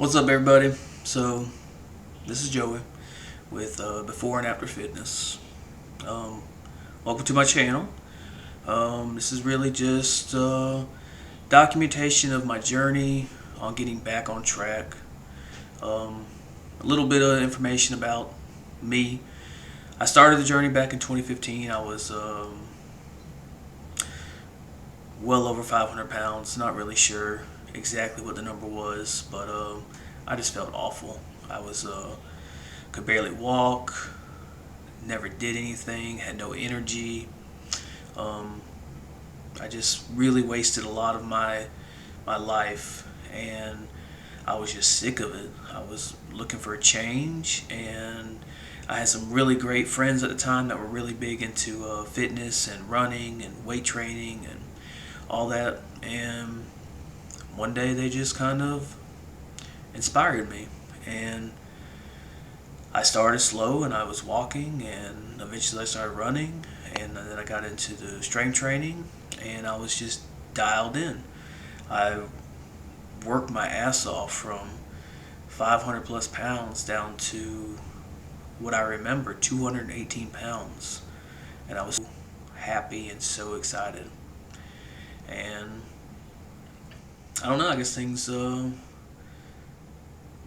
What's up, everybody? So, this is Joey with Before and After Fitness. Um, Welcome to my channel. This is really just documentation of my journey on getting back on track. A little bit of information about me. I started the journey back in 2015. I was well over 500 pounds. Not really sure exactly what the number was, but I just felt awful. I was could barely walk, never did anything, had no energy. Um, I just really wasted a lot of my life, and I was just sick of it. I was looking for a change, and I had some really great friends at the time that were really big into fitness and running and weight training and all that. And one day they just kind of inspired me, and I started slow, and I was walking, and eventually I started running, and then I got into the strength training, and I was just dialed in. I worked my ass off from 500 plus pounds down to what I remember, 218 pounds, and I was so happy and so excited. And I don't know, I guess things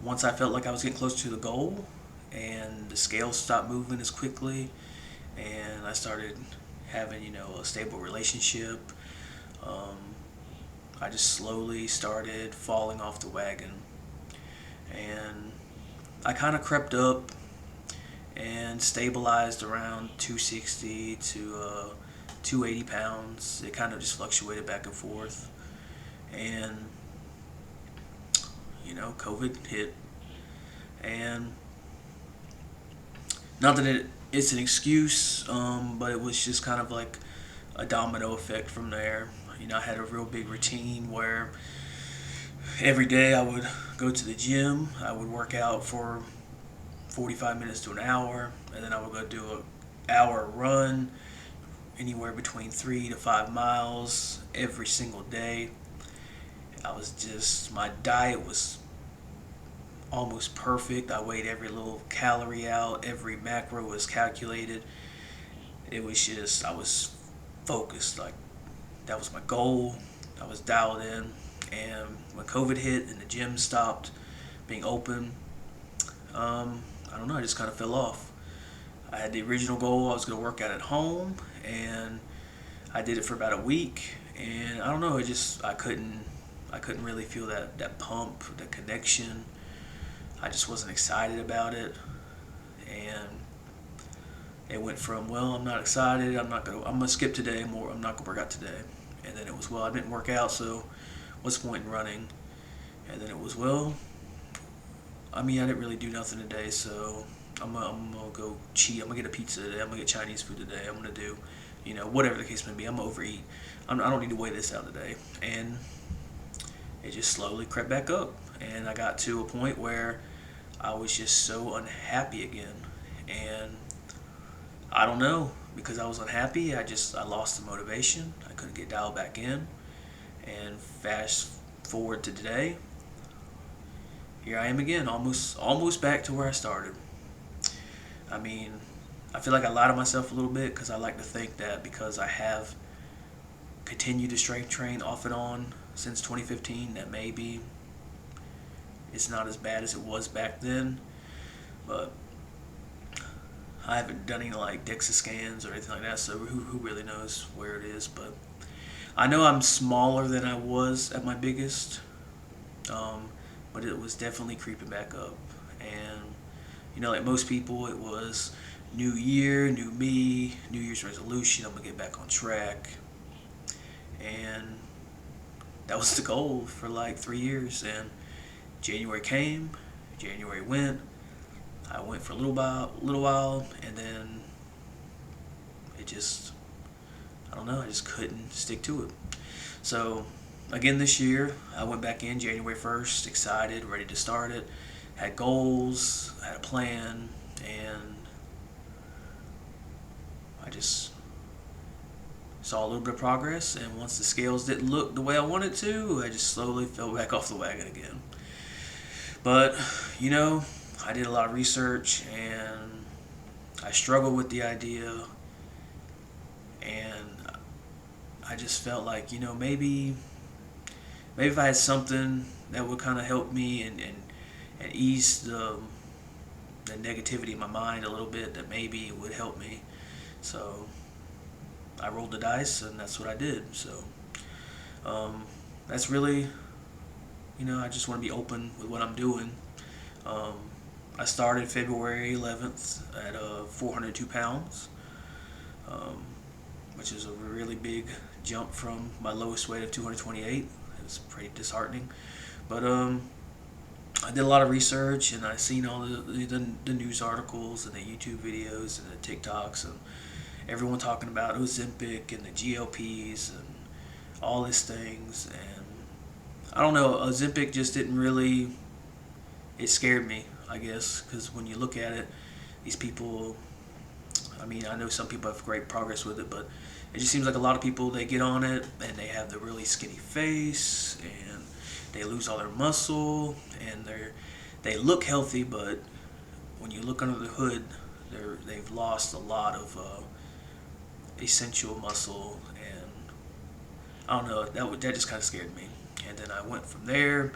once I felt like I was getting close to the goal, and the scales stopped moving as quickly, and I started having, a stable relationship. um, I just slowly started falling off the wagon, and I kind of crept up and stabilized around 260 to 280 pounds. It kind of just fluctuated back and forth, and COVID hit, and not that it's an excuse, but it was just kind of like a domino effect from there. I had a real big routine where every day I would go to the gym. I would work out for 45 minutes to an hour, and then I would go do an hour run, anywhere between 3 to 5 miles every single day. My diet was almost perfect. I weighed every little calorie out, every macro was calculated. It was just, I was focused, like that was my goal. I was dialed in. And when COVID hit and the gym stopped being open, I don't know, I just kind of fell off. I had the original goal, I was going to work out at home, and I did it for about a week, and I don't know, I couldn't really feel that pump, that connection. I just wasn't excited about it, and it went from, well, I'm not excited, I'm gonna skip today, I'm not gonna work out today. And then it was, well, I didn't work out, so what's the point in running? And then it was, well, I didn't really do nothing today, so I'm gonna go cheat. I'm gonna get a pizza today. I'm gonna get Chinese food today. I'm gonna do, whatever the case may be. I'm gonna overeat. I don't need to weigh this out today. And it just slowly crept back up, and I got to a point where I was just so unhappy again. And I don't know, because I was unhappy, I lost the motivation. I couldn't get dialed back in. And fast forward to today, here I am again, almost back to where I started. I feel like I lie to myself a little bit, because I like to think that because I have continued to strength train off and on since 2015, that maybe it's not as bad as it was back then. But I haven't done any like DEXA scans or anything like that, so who really knows where it is. But I know I'm smaller than I was at my biggest, but it was definitely creeping back up. And like most people, it was new year, new me, New Year's resolution, I'm gonna get back on track. And that was the goal for like 3 years. And January came, January went. I went for a little while, and then it just, I don't know, I just couldn't stick to it. So again this year, I went back in January 1st, excited, ready to start it, had goals, had a plan, and I just saw a little bit of progress. And once the scales didn't look the way I wanted to, I just slowly fell back off the wagon again. But, you know, I did a lot of research and I struggled with the idea, and I just felt like, maybe if I had something that would kind of help me and ease the negativity in my mind a little bit, that maybe it would help me. So I rolled the dice, and that's what I did. So um, that's really, I just want to be open with what I'm doing. Um, I started February 11th at 402 pounds, um, which is a really big jump from my lowest weight of 228. It's pretty disheartening. But I did a lot of research, and I seen all the news articles and the YouTube videos and the TikToks and everyone talking about Ozempic and the GLPs and all these things. And I don't know, Ozempic just didn't really, it scared me, I guess, because when you look at it, these people, I mean, I know some people have great progress with it, but it just seems like a lot of people, they get on it and they have the really skinny face and they lose all their muscle, and they look healthy, but when you look under the hood, they've lost a lot of essential muscle. And I don't know, that just kind of scared me. And then I went from there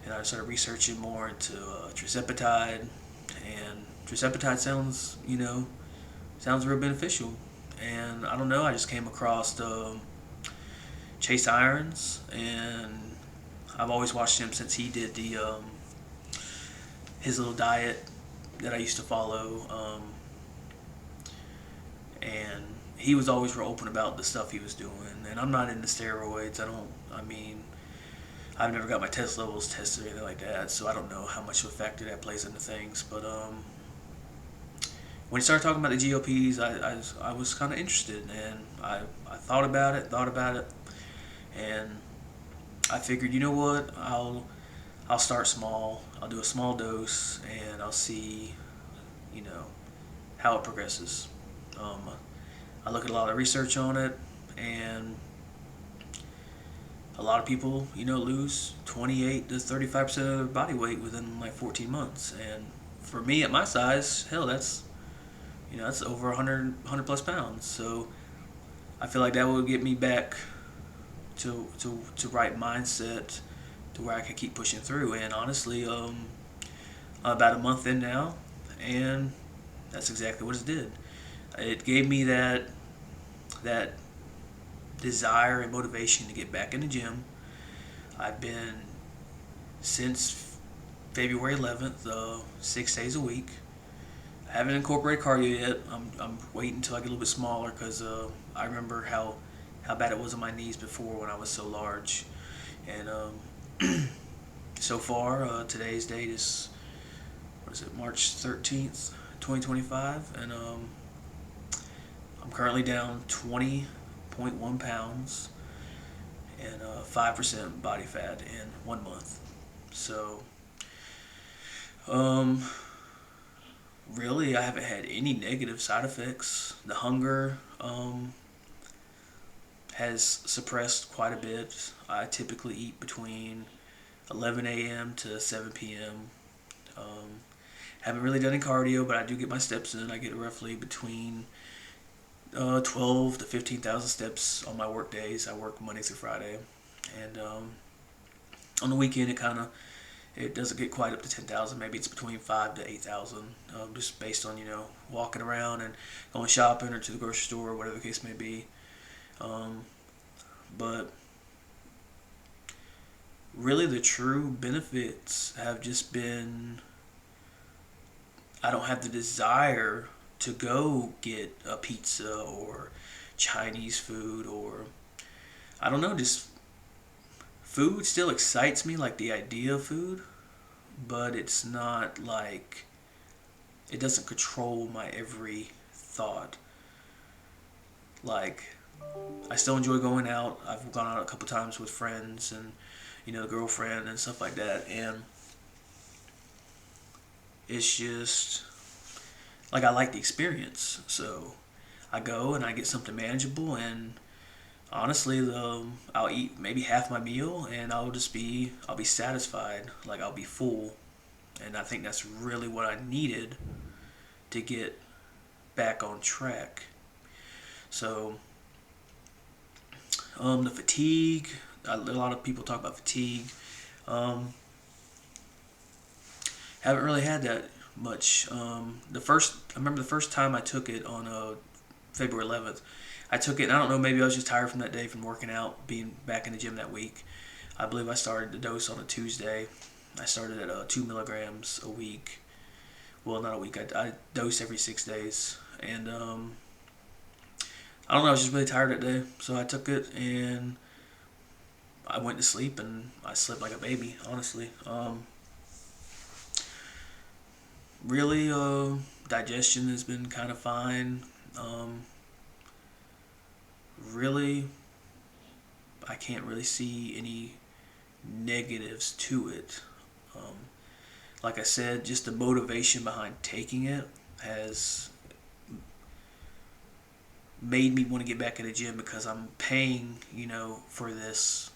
and I started researching more into Tirzepatide, and Tirzepatide sounds real beneficial. And I don't know, I just came across Chase Irons, and I've always watched him since he did the his little diet that I used to follow, and he was always real open about the stuff he was doing. And I'm not into steroids. I mean, I've never got my test levels tested or anything like that, so I don't know how much of a factor that plays into things. But when he started talking about the GOPs, I was kind of interested, and I thought about it, and I figured, you know what, I'll start small. I'll do a small dose, and I'll see, how it progresses. Um, I look at a lot of research on it, and a lot of people, lose 28 to 35% of their body weight within like 14 months. And for me at my size, hell, that's over 100 plus pounds. So I feel like that would get me back to right mindset, to where I could keep pushing through. And honestly, I'm about a month in now, and that's exactly what it did. It gave me that desire and motivation to get back in the gym. I've been since February 11th, 6 days a week. I haven't incorporated cardio yet. I'm waiting until I get a little bit smaller, because I remember how bad it was on my knees before when I was so large. And so far, today's date is, March 13th, 2025, and I'm currently down 20.1 pounds and 5% body fat in 1 month. So, really, I haven't had any negative side effects. The hunger has suppressed quite a bit. I typically eat between 11 a.m. to 7 p.m. Haven't really done any cardio, but I do get my steps in. I get roughly between 12 to 15,000 steps on my work days. I work Monday through Friday, and on the weekend it doesn't get quite up to 10,000. Maybe it's between 5 to 8,000, just based on walking around and going shopping or to the grocery store or whatever the case may be. But really, the true benefits have just been, I don't have the desire to go get a pizza or Chinese food, or I don't know, just food still excites me, like the idea of food, but it's not like, it doesn't control my every thought. Like, I still enjoy going out. I've gone out a couple times with friends and the girlfriend and stuff like that, and it's just like, I like the experience. So I go and I get something manageable, and honestly, I'll eat maybe half my meal, and I'll be satisfied. Like, I'll be full, And I think that's really what I needed to get back on track. So, the fatigue, a lot of people talk about fatigue. Um, haven't really had that much. I remember the first time I took it on February 11th. I took it, and I don't know, maybe I was just tired from that day from working out, being back in the gym that week. I believe I started the dose on a Tuesday. I started at 2 milligrams a week. Well, not a week. I dose every 6 days, and I don't know. I was just really tired that day, so I took it and I went to sleep, and I slept like a baby. Honestly, really, digestion has been kind of fine. Um, really, I can't really see any negatives to it. Um, like I said, just the motivation behind taking it has made me want to get back in the gym because I'm paying, for this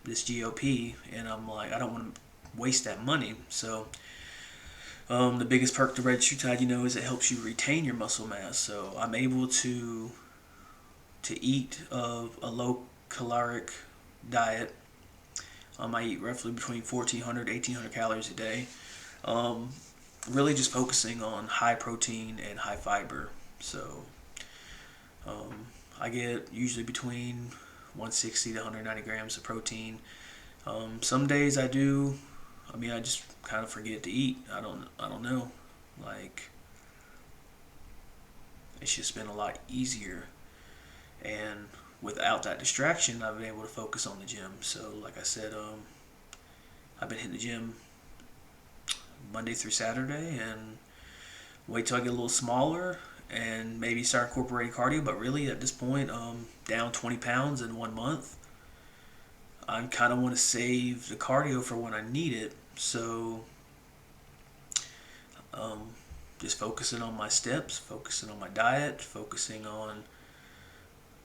GOP, and I'm like, I don't want to waste that money. So, the biggest perk to Tirzepatide, is it helps you retain your muscle mass. So I'm able to eat a low caloric diet. I eat roughly between 1,400 1,800 calories a day. Um, really just focusing on high protein and high fiber. So um, I get usually between 160 to 190 grams of protein. Some days I do. I just kind of forget to eat. I don't know. Like, it's just been a lot easier, and without that distraction, I've been able to focus on the gym. So, like I said, I've been hitting the gym Monday through Saturday, and wait till I get a little smaller and maybe start incorporating cardio. But really, at this point, down 20 pounds in 1 month. I kind of want to save the cardio for when I need it. So, um, just focusing on my steps, focusing on my diet, focusing on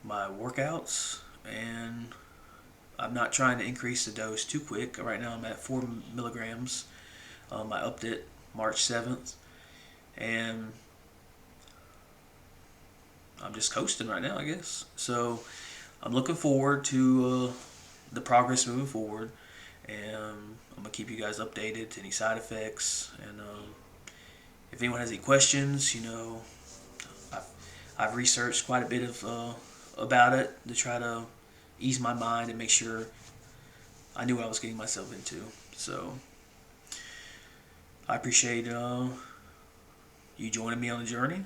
my workouts, and I'm not trying to increase the dose too quick. Right now, I'm at 4 milligrams. I upped it March 7th, and I'm just coasting right now, I guess. So, I'm looking forward to the progress moving forward, and I'm gonna keep you guys updated to any side effects. And if anyone has any questions, I've, I've researched quite a bit of about it to try to ease my mind and make sure I knew what I was getting myself into. So I appreciate you joining me on the journey.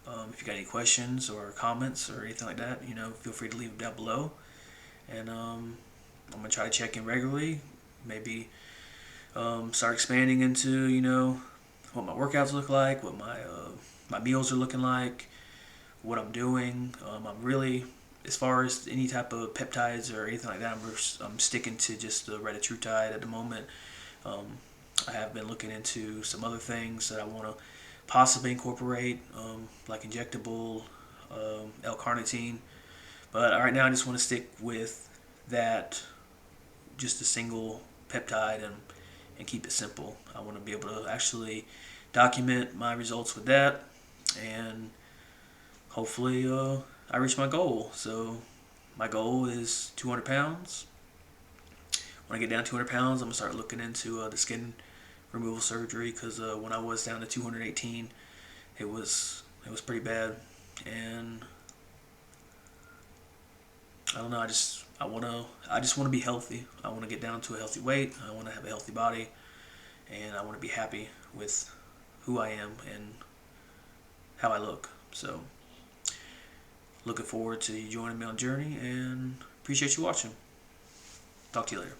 If you got any questions or comments or anything like that, feel free to leave them down below. And I'm gonna try to check in regularly. Maybe start expanding into what my workouts look like, what my meals are looking like, what I'm doing. I'm really, as far as any type of peptides or anything like that, I'm sticking to just the retatrutide at the moment. Um, I have been looking into some other things that I want to possibly incorporate, like injectable L-carnitine. But right now, I just want to stick with that, just a single peptide, and keep it simple. I want to be able to actually document my results with that, and hopefully I reach my goal. So my goal is 200 pounds. When I get down 200 pounds, I'm going to start looking into the skin removal surgery, because when I was down to 218, it was pretty bad. And I don't know, I just want to be healthy. I want to get down to a healthy weight. I want to have a healthy body, and I want to be happy with who I am and how I look. So, looking forward to you joining me on the journey, and appreciate you watching. Talk to you later.